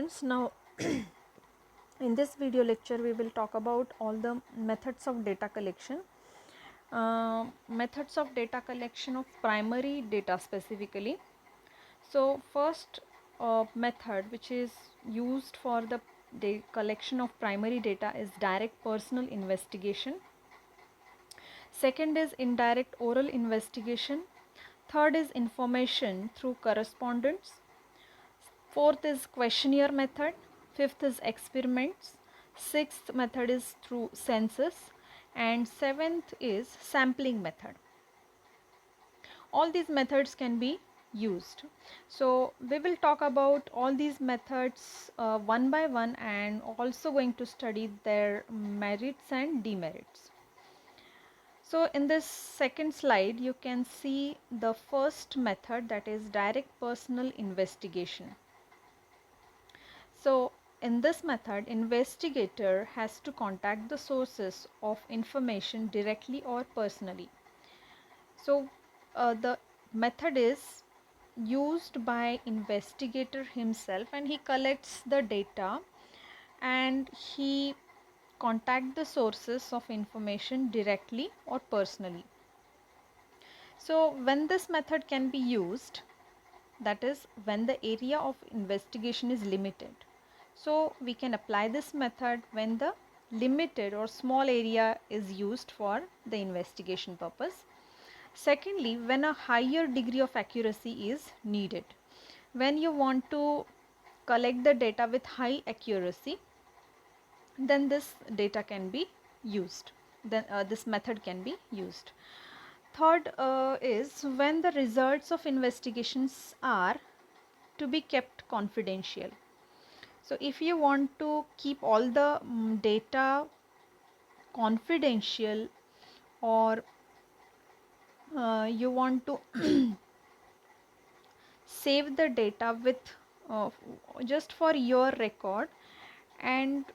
students, now in this video lecture we will talk about all the methods of data collection. Methods of data collection of primary data specifically. So first method which is used for the collection of primary data is direct personal investigation. Second is indirect oral investigation. Third is information through correspondence. Fourth is questionnaire method. Fifth is experiments. Sixth method is through census. And seventh is sampling method. All these methods can be used. So we will talk about all these methods one by one, and also going to study their merits and demerits. So in this second slide you can see the first method, that is direct personal investigation. So in this method, investigator has to contact the sources of information directly or personally. So the method is used by investigator himself, and he collects the data and he contact the sources of information directly or personally. So when this method can be used, that is when the area of investigation is limited. So we can apply this method when the limited or small area is used for the investigation purpose. Secondly, when a higher degree of accuracy is needed. When you want to collect the data with high accuracy, then this data can be used. Then this method can be used. Third is when the results of investigations are to be kept confidential. So if you want to keep all the data confidential, or you want to save the data with just for your record, and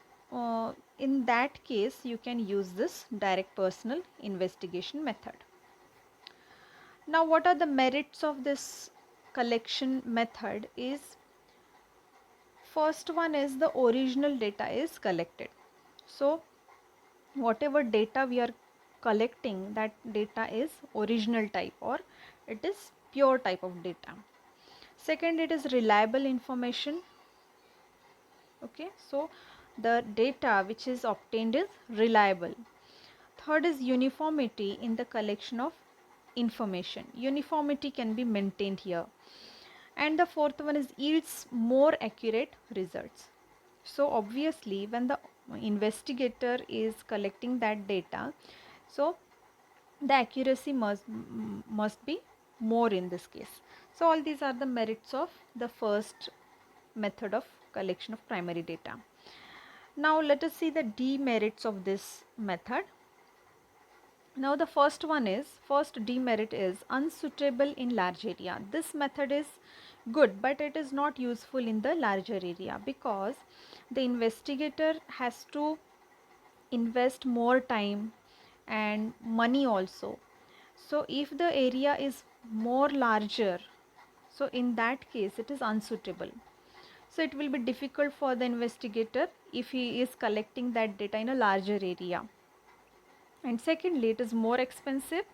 in that case you can use this direct personal investigation method. Now what are the merits of this collection method is, first one is the original data is collected. So whatever data we are collecting, that data is original type, or it is pure type of data. Second, it is reliable information. Okay, so the data which is obtained is reliable. Third is uniformity in the collection of information. Uniformity can be maintained here. And the fourth one is yields more accurate results. So obviously when the investigator is collecting that data, so the accuracy must be more in this case. So all these are the merits of the first method of collection of primary data. Now let us see the demerits of this method. Now the first demerit is unsuitable in large area. This method is good, but it is not useful in the larger area because the investigator has to invest more time and money also. So if the area is more larger, so in that case it is unsuitable. So it will be difficult for the investigator if he is collecting that data in a larger area. And secondly, it is more expensive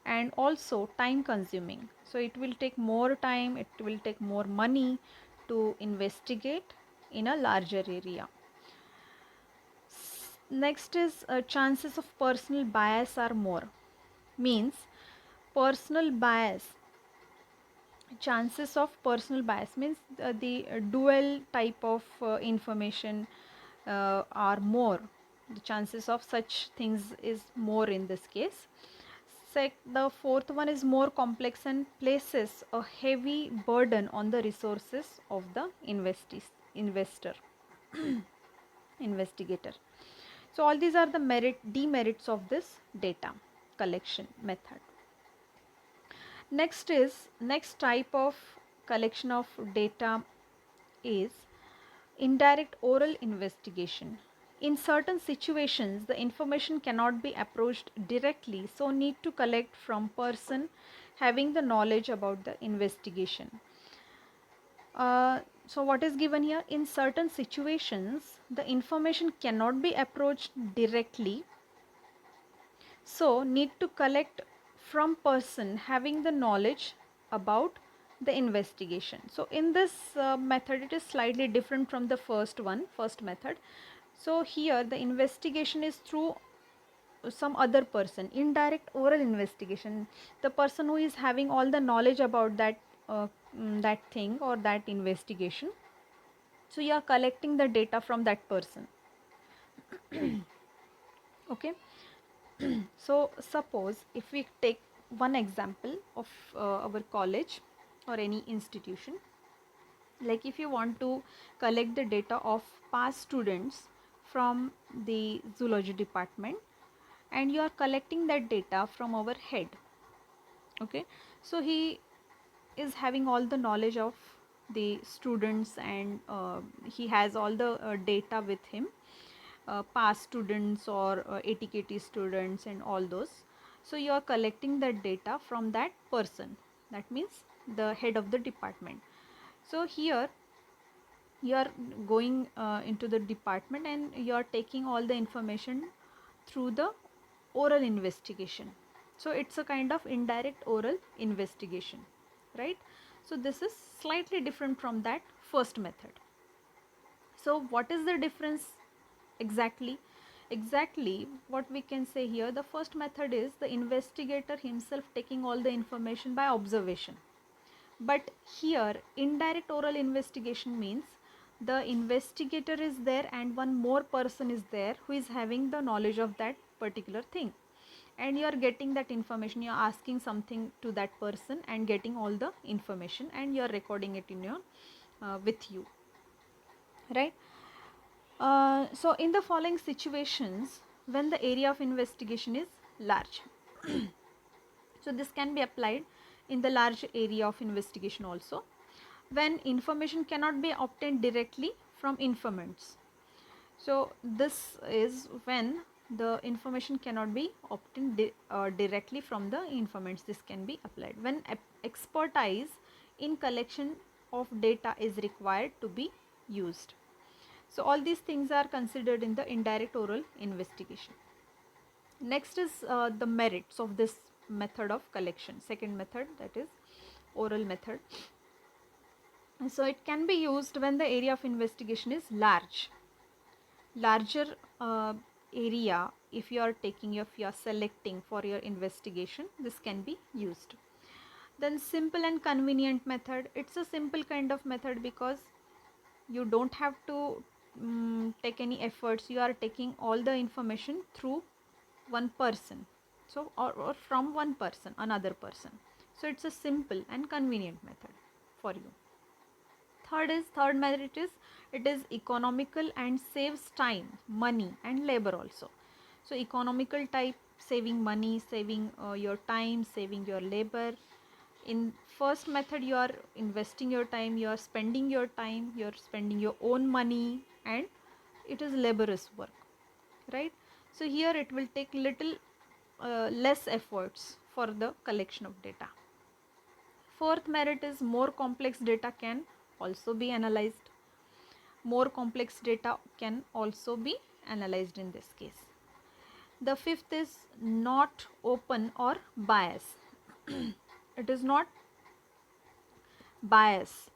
and also time consuming. So it will take more time, it will take more money to investigate in a larger area. Next is chances of personal bias are more. Means personal bias, chances of personal bias means the dual type of information are more. The chances of such things is more in this case. The fourth one is more complex and places a heavy burden on the resources of the investor investigator. So all these are the demerits of this data collection method. Next type of collection of data is indirect oral investigation. In certain situations, the information cannot be approached directly, so need to collect from person having the knowledge about the investigation. So what is given here? In certain situations, the information cannot be approached directly, so need to collect from person having the knowledge about the investigation. So in this method, it is slightly different from the first method. So here the investigation is through some other person, indirect oral investigation, the person who is having all the knowledge about that thing or that investigation. So you are collecting the data from that person. Okay. So suppose if we take one example of our college or any institution, like if you want to collect the data of past students from the zoology department, and you are collecting that data from our head. Okay, so he is having all the knowledge of the students, and he has all the data with him, past students or ATKT students and all those. So you are collecting that data from that person, that means the head of the department. So here you are going into the department and you are taking all the information through the oral investigation. So it's a kind of indirect oral investigation, right? So this is slightly different from that first method. So what is the difference exactly? Exactly what we can say here, the first method is the investigator himself taking all the information by observation. But here indirect oral investigation means the investigator is there and one more person is there who is having the knowledge of that particular thing, and you are getting that information, you are asking something to that person and getting all the information, and you are recording it in your with you, right? So in the following situations, when the area of investigation is large, so this can be applied in the large area of investigation also, when information cannot be obtained directly from informants. So this is when the information cannot be obtained directly from the informants. This can be applied when expertise in collection of data is required to be used. So all these things are considered in the indirect oral investigation. Next is the merits of this method of collection. Second method, that is oral method. So it can be used when the area of investigation is larger area. If you are taking, if you are selecting for your investigation, this can be used. Then simple and convenient method, it's a simple kind of method because you don't have to take any efforts, you are taking all the information through one person, so or from one person another person. So it's a simple and convenient method for you. Third merit is it is economical and saves time, money and labor also. So economical type, saving money, saving your time, saving your labor. In first method you are investing your time, you are spending your time, you are spending your own money, and it is laborious work, right? So here it will take little less efforts for the collection of data. Fourth merit is more complex data can also be analyzed. More complex data can also be analyzed in this case. The fifth is not open or bias. It is not bias.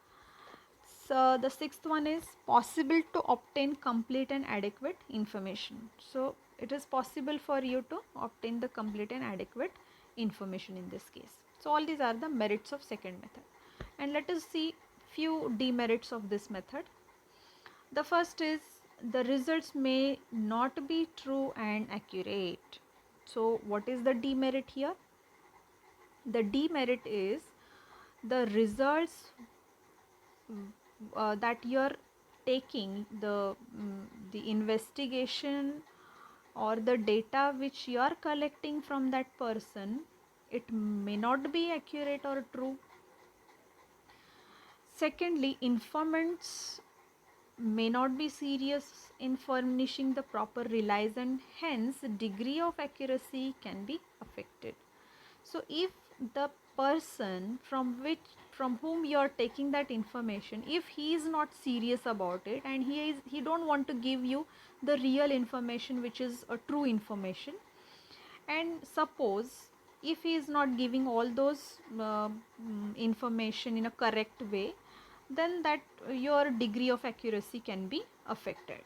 So the sixth one is possible to obtain complete and adequate information. So it is possible for you to obtain the complete and adequate information in this case. So all these are the merits of second method. And let us see few demerits of this method. The first is the results may not be true and accurate. So what is the demerit here? The demerit is the results that you are taking, the investigation or the data which you are collecting from that person, it may not be accurate or true. Secondly, informants may not be serious in furnishing the proper reliance, and hence degree of accuracy can be affected. So if the person from whom you are taking that information, if he is not serious about it and he don't want to give you the real information which is a true information, and suppose if he is not giving all those information in a correct way, then that your degree of accuracy can be affected.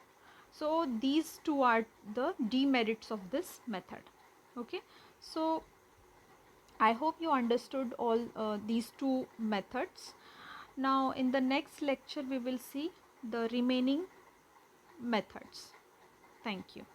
So these two are the demerits of this method. Okay, so I hope you understood all these two methods. Now in the next lecture we will see the remaining methods. Thank you.